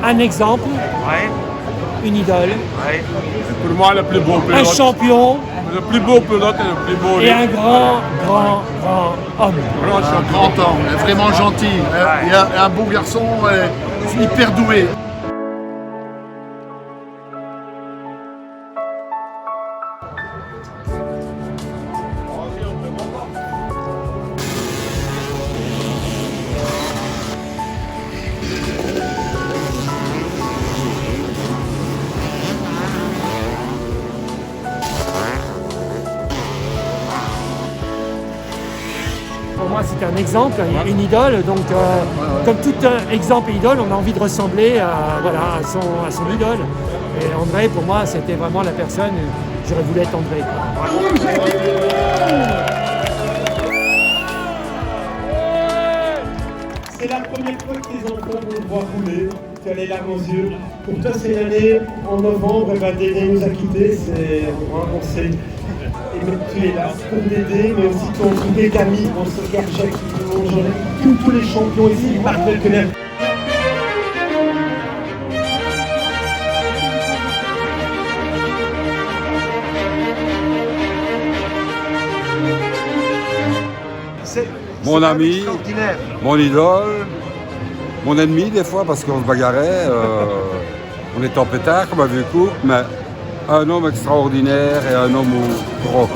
un exemple, Ouais. une idole, Ouais. Pour moi, le plus beau pilote. un champion Le plus beau pilote et le plus beau. et un grand homme. Grand Un champion. grand homme, vraiment gentil, et un beau garçon, hyper doué. Pour moi, c'est un exemple, une idole. Donc, comme tout exemple et idole, on a envie de ressembler à son idole. Et André, pour moi, c'était vraiment la personne. J'aurais voulu être André. C'est la première fois que tes enfants vont te voir rouler, tu as les larmes aux yeux. Pour toi, c'est l'année en novembre, et Dédé nous a quittés, on sait. Et tu es là pour Dédé, mais aussi tous tes amis, on se regarde Jacques, tous les champions ici, Marc Velkener. Mon ami, mon idole, mon ennemi des fois parce qu'on se bagarrait, on était en pétard comme un vieux couple, mais un homme extraordinaire et un homme au rock.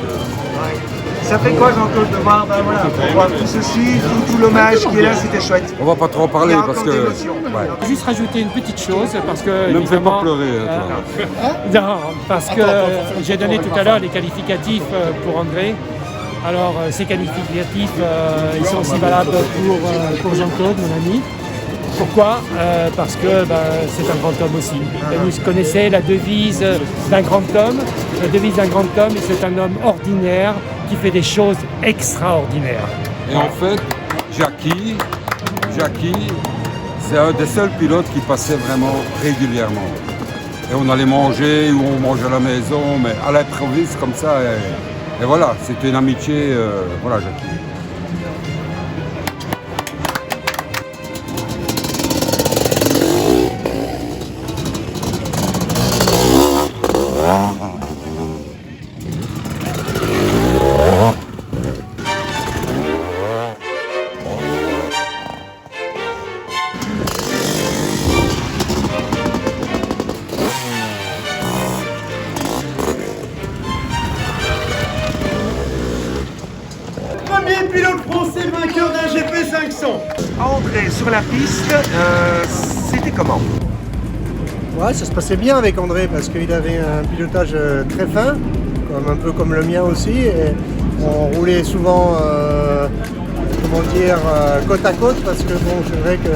Ça fait quoi, Jean-Claude, de voir, pour voir tout ceci, tout l'hommage qui est là, c'était chouette. On va pas trop en parler Il y a parce encore que... d'émotions. Ouais. Juste rajouter une petite chose parce que. Ne me fais pas évidemment, pleurer, toi. non, parce que j'ai donné tout à l'heure les qualificatifs pour André. Alors, ces qualificatifs, ils sont aussi valables pour Jean-Claude, mon ami. Pourquoi parce que c'est un grand homme aussi. Vous connaissez la devise d'un grand homme. La devise d'un grand homme, c'est un homme ordinaire qui fait des choses extraordinaires. Et en fait, Jackie, c'est un des seuls pilotes qui passait vraiment régulièrement. Et on allait manger ou on mangeait à la maison, mais à l'improviste comme ça. Et voilà, c'était une amitié, voilà Jackie. Premier pilote français vainqueur d'un GP 500. André, sur la piste, c'était comment? Ouais, ça se passait bien avec André parce qu'il avait un pilotage très fin, un peu comme le mien aussi. Et on roulait souvent, côte à côte parce que bon, c'est vrai que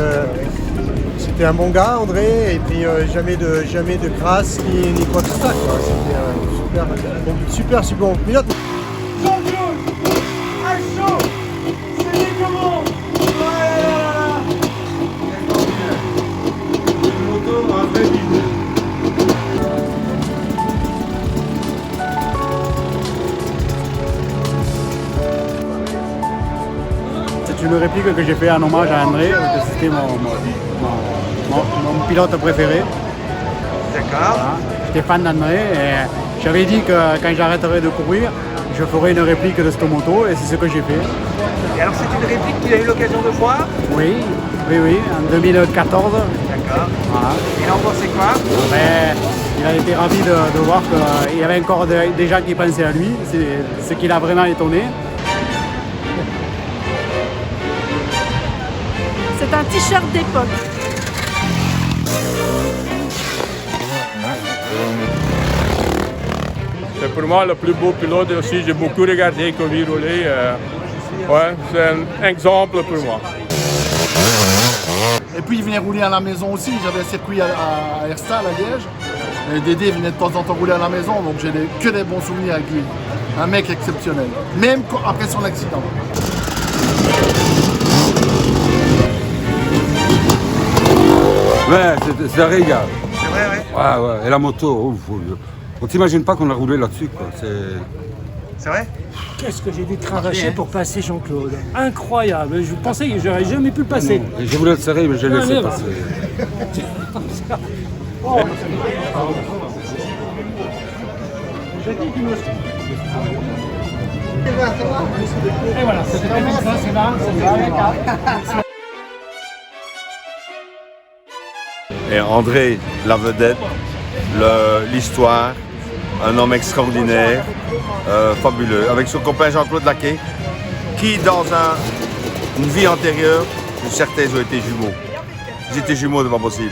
c'était un bon gars, André, et puis jamais de crasse ni quoi que ce soit, quoi. C'était un super bon pilote. Jean-Claude, à chaud, c'est dit comment? Le moteur a un vrai vide. C'est une réplique que j'ai fait en hommage à André, parce que c'était mon pilote préféré. D'accord. Voilà. J'étais fan d'André et j'avais dit que quand j'arrêterai de courir, je ferai une réplique de cette moto et c'est ce que j'ai fait. Et alors, c'est une réplique qu'il a eu l'occasion de voir? Oui, en 2014. D'accord. Voilà. Il en pensait quoi? Mais il a été ravi de voir qu'il y avait encore des gens qui pensaient à lui, c'est ce qui l'a vraiment étonné. C'est un t-shirt d'époque. C'est pour moi le plus beau pilote aussi. J'ai beaucoup regardé quand il roulait. Ouais, c'est un exemple pour moi. Et puis il venait rouler à la maison aussi, j'avais un circuit à Herstal, à Liège. Et Dédé venait de temps en temps rouler à la maison, donc j'ai que des bons souvenirs avec lui. Un mec exceptionnel, même après son accident. Ouais, c'est un régal. C'est vrai, ouais. Ouais. Et la moto, on t'imagine pas qu'on a roulé là-dessus, quoi. C'est vrai? Qu'est-ce que j'ai dû cravacher pour passer Jean-Claude. Incroyable. Je pensais que j'aurais jamais pu le passer. Je voulais le serrer, mais je l'ai laissé passer. Et voilà, c'était comme ça, c'est là. Et André, la vedette, l'histoire, un homme extraordinaire, fabuleux, avec son copain Jean-Claude Laquet, qui dans une vie antérieure, certains ont été jumeaux. Ils étaient jumeaux, c'est pas possible.